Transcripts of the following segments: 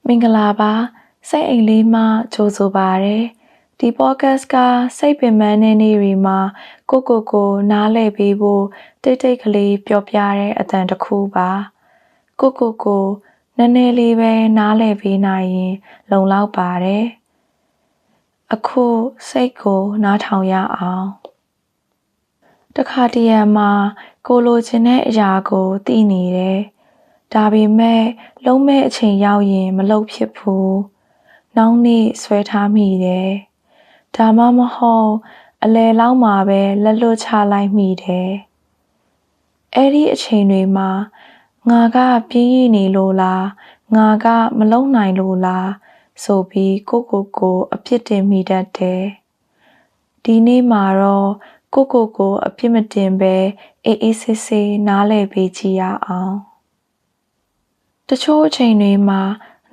မင်္ဂလာပါစိတ်အိမ်လေးမှကြိုဆိုပါရယ်ဒီ podcast ကစိတ်ပင်ပန်းတဲ့နေ့တွေမှာကိုနားလည်ပေးဖို့တိတ်ကလေးပြောပြတဲ့အသံတစ်ခုပါကိုနည်းနည်းလေးပဲနားလည်ပေးနိုင်ရင်လုံလောက်ပါတယ်အခုစိတ်ကိုနားထောင်ရအောင်တခါတရံမှာကိုလိုချင်တဲ့အရာကိုသိနေတယ်ဒါပေမဲ့လုံးမဲ့အချိန်ရောက်ရင်မလုပ်ဖြစ်ဘူး။နောက်နေ့ဆွဲထားမိတယ်။ဒါမှမဟုတ်အလယ်လောက်မှာပဲလက်လွတ်ချလိုက်မိတယ်။အဲ့ဒီအချိန်တွေမှာငါကပြင်းရည်နေလို့လားငါကမလုပ်နိုင်လို့လားဆိုပြီးကိုအပြစ်တင်မိတတ်တယ်။ဒီနေ့မှာတော့ကိုအပြစ်မတင်ပဲအေးဆေးနားလည်ပေးကြည့်ရအောင်။တချို့အချိန်တွေမှာ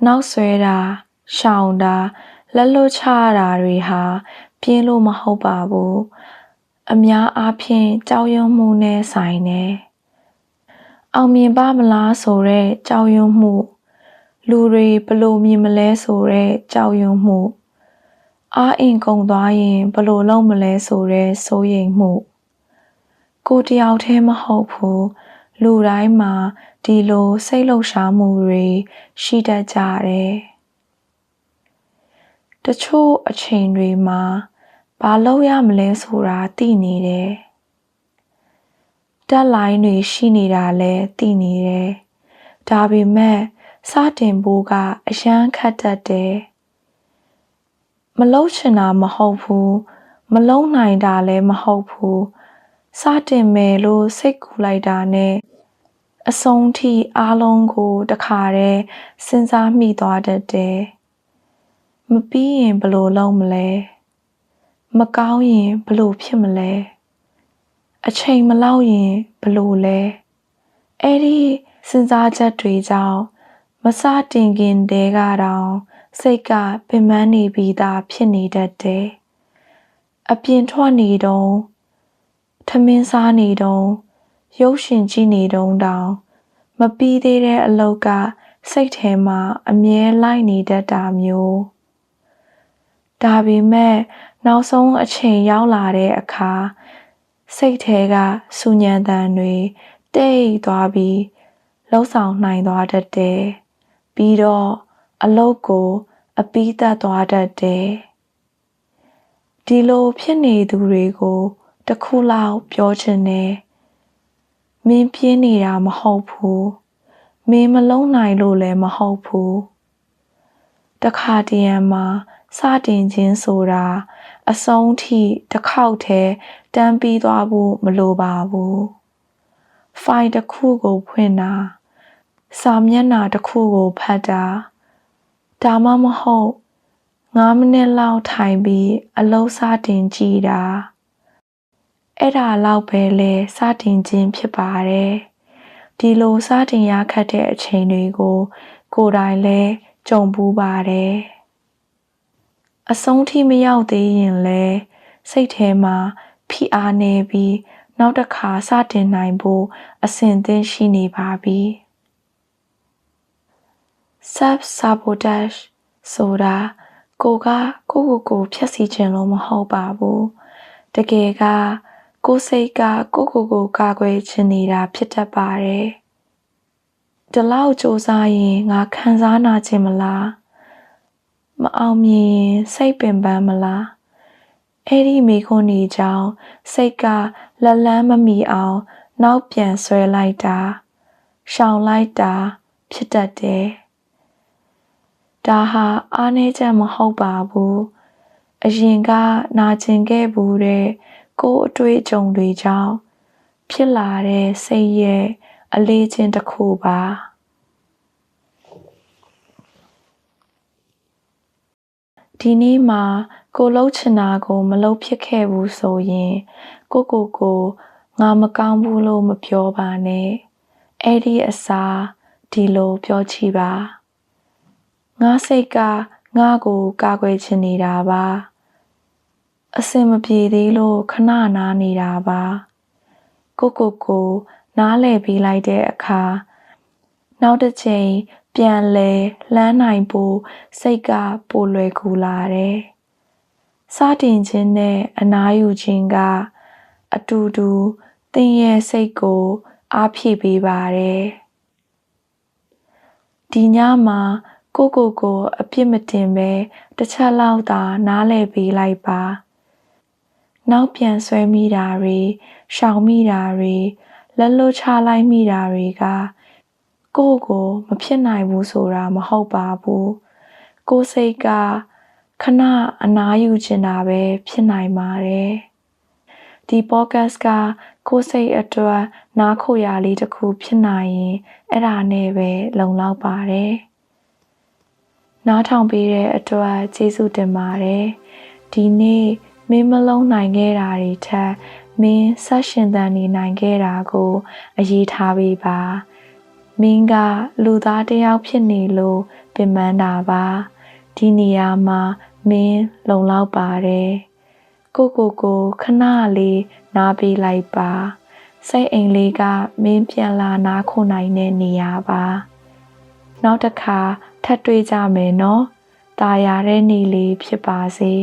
နောက်ဆွဲတာရှောင်တာလက်လွတ်ချတာတွေဟာပြင်းလို့မဟုတ်ပါဘူးအများအားဖြင့်ကြောက်ရွံ့မှုနဲ့ဆိုင်တယ်အောင်မြင်ပါမလားဆိုတဲ့ကြောက်ရွံ့မှုလူတွေဘလို့မြင်မလဲဆိုတဲ့ကြောက်ရွံ့မှုအားအင်ကုန်သွားရင်ဘလို့လုပ်မလဲဆိုတဲ့စိုးရိမ်မှုကိုတယောက်တည်းမဟုတ်ဘူးလူတိုင်းမှာဒီလိုစိတ်လှုပ်ရှားမှုတွေရှိတတ်ကြတယ်။တချို့အချိန်တွေမှာဘာလုပ်ရမလဲဆိုတာသိနေတယ်။တက်လိုင်းတွေရှိနေတာလည်းသိနေတယ်။ဒါပေမဲ့စတင်ဖို့ကအရန်ခက်တတ်တယ်။မလုပ်ချင်တာမဟုတ်ဘူး။မလုပ်နိုင်တာလည်းမဟုတ်ဘူး။စတင်မယ်လို့စိတ်ကူလိုက်တာနဲ့အဆုံးထိအားလုံးကိုတခါတည်းစဉ်းစားမိသွားတတ်တယ်။မပြီးရင်ဘယ်လိုလုပ်မလဲ။မကောင်းရင်ဘယ်လိုဖြစ်မလဲ။အချိန်မလောက်ရင်ဘယ်လိုလဲ။အဲ့ဒီစဉ်းစားချက်တွေကြောင့်မစတင်ခင်တည်းကတောင်စိတ်ကပင်ပန်းနေပြီးသားဖြစ်နေတတ်တယ်။အပြင်ထွက်နေတုန်းထမင်းစားနေတုန်းရုပ်ရှင်ကြည့်နေတုန်းတောင်မပြီးသေးတဲ့အလုပ်ကစိတ်ထဲမှာအမြဲလိုက်နေတတ်တာမျိုးဒါပေမဲ့နောက်ဆုံးအချိန်ရောက်လာတဲ့အခါစိတ်ထဲကစူညံတန်တွေတိတ်သွားပြီးလှုပ်ဆောင်နိုင်သွားတတ်တယ်ပြီးတော့အလုပ်ကိုအပြီးသတ်သွားတတ်တယ်ဒီလိုဖြစ်နေသူတွေကိုတခုလောက်ပြောချင်တယ်မင်းပြင်းနေတာမဟုတ်ဘူးမင်းမလုံးနိုင်လို့လည်းမဟုတ်ဘူးတခါတရံမှာစတင်ခြင်းဆိုတာအဆုံးထိတစ်ခေါက်တည်းတန်းပြီးသွားဖို့မလိုပါဘူးဖိုင်တစ်ခုကိုဖွင့်တာစာမျက်နှာတစ်ခုကိုဖတ်တာဒါမှမဟုတ်9မိနစ်လောက်ထိုင်ပြီးအလုပ်စတင်ကြည့်တာအဲ့ဒါလောက်ပဲလေစတင်ခြင်းဖြစ်ပါတယ်ဒီလိုစတင်ရခတ်တဲ့အချိန်တွေကိုကိုယ်တိုင်လည်းကြုံပူးပါတယ်အဆုံးထိမရောက်သေးရင်လည်းစိတ်ထဲမှာဖိအားနေပြီးနောက်တစ်ခါစတင်နိုင်ဖို့အဆင်သင့်ရှိနေပါပြီ self sabotage ဆိုတာကိုဖျက်ဆီးခြင်းလို့မဟုတ်ပါဘူးတကယ်ကကိုယ်စိတ်ကကိုကာကွယ်ချင်နေတာဖြစ်တတ်ပါတယ်ဒီလောက်စူးစမ်းရင်ငါခံစားနာခြင်းမလားမအောင်မြင်ရင်စိတ်ပင်ပန်းမလားအဲ့ဒီမိခွန်းကြီးကြောင့်စိတ်ကလက်လန်းမမီအောင်နောက်ပြန်ဆွဲလိုက်တာရှောင်လိုက်တာဖြစ်တတ်တယ်ဒါဟာအားနည်းချက်မဟုတ်ပါဘူးအရင်ကနာကျင်ခဲ့ဘူးတဲ့ကိုယ်အတွေ့အကြုံတွေကြောင့်ဖြစ်လာတဲ့စိတ်ရဲ့အလေးချင်းတစ်ခုပါဒီနေ့မှာကိုလှုပ်ချင်တာကိုမလှုပ်ဖြစ်ခဲ့ဘူးဆိုရင်ကိုငါမကောင်းဘူးလို့မပြောပါနဲ့အဲ့ဒီအစားဒီလိုပြောချီပါငါစိတ်ကငါကိုကာကွယ်ချင်နေတာပါအစင်မပြေသေးလို့ခဏနားနေတာပါကိုနားလည်ပြီးလိုက်တဲ့အခါနောက်တစ်ချိန် ပြန်လဲလှမ်းနိုင်ဖို့စိတ်ကပိုလွယ်ကူလာတယ်။စတင်ခြင်းနဲ့အနားယူခြင်းကအတူတူသင်ရဲ့စိတ်ကိုအားဖြည့်ပေးပါတယ်။ဒီညမှာကိုအပြစ်မတင်ပဲတစ်ချက်လောက်သာနားလည်ပေးလိုက်ပါ။နောက်ပြန်ဆွဲမိတာတွေရှောင်မိတာတွေလက်လွတ်ချလိုက်မိတာတွေကကိုမဖြစ်နိုင်ဘူးဆိုတာမဟုတ်ပါဘူး။ကိုစိတ်ကခဏအနားယူချင်တာပဲဖြစ်နိုင်ပါတယ်။ဒီpodcastကကိုစိတ်အတွက်နားခိုရာလေးတစ်ခုဖြစ်နိုင်ရင်အဲ့ဒါနဲ့ပဲလုံလောက်ပါတယ်။နားထောင်ပေးတဲ့အတွက်ကျေးဇူးတင်ပါတယ်။ဒီနေ့မင်းမလုံးနိုင်ခဲ့တာတွေထက်မင်းဆက်ရှင်သန်နေနိုင်ခဲ့တာကိုအရေးထားပေးပါမင်းကလူသားတစ်ယောက်ဖြစ်နေလို့ပင်ပန်းတာပါဒီနေရာမှာမင်းလုံလောက်ပါတယ်ကိုခဏလေးနားပေးလိုက်ပါစိတ်အိမ်လေးကမင်းပြန်လာနားခိုနိုင်တဲ့နေရာပါနောက်တစ်ခါထပ်တွေ့ကြမယ်နော်တာယာတဲ့နေ့လေးဖြစ်ပါစေ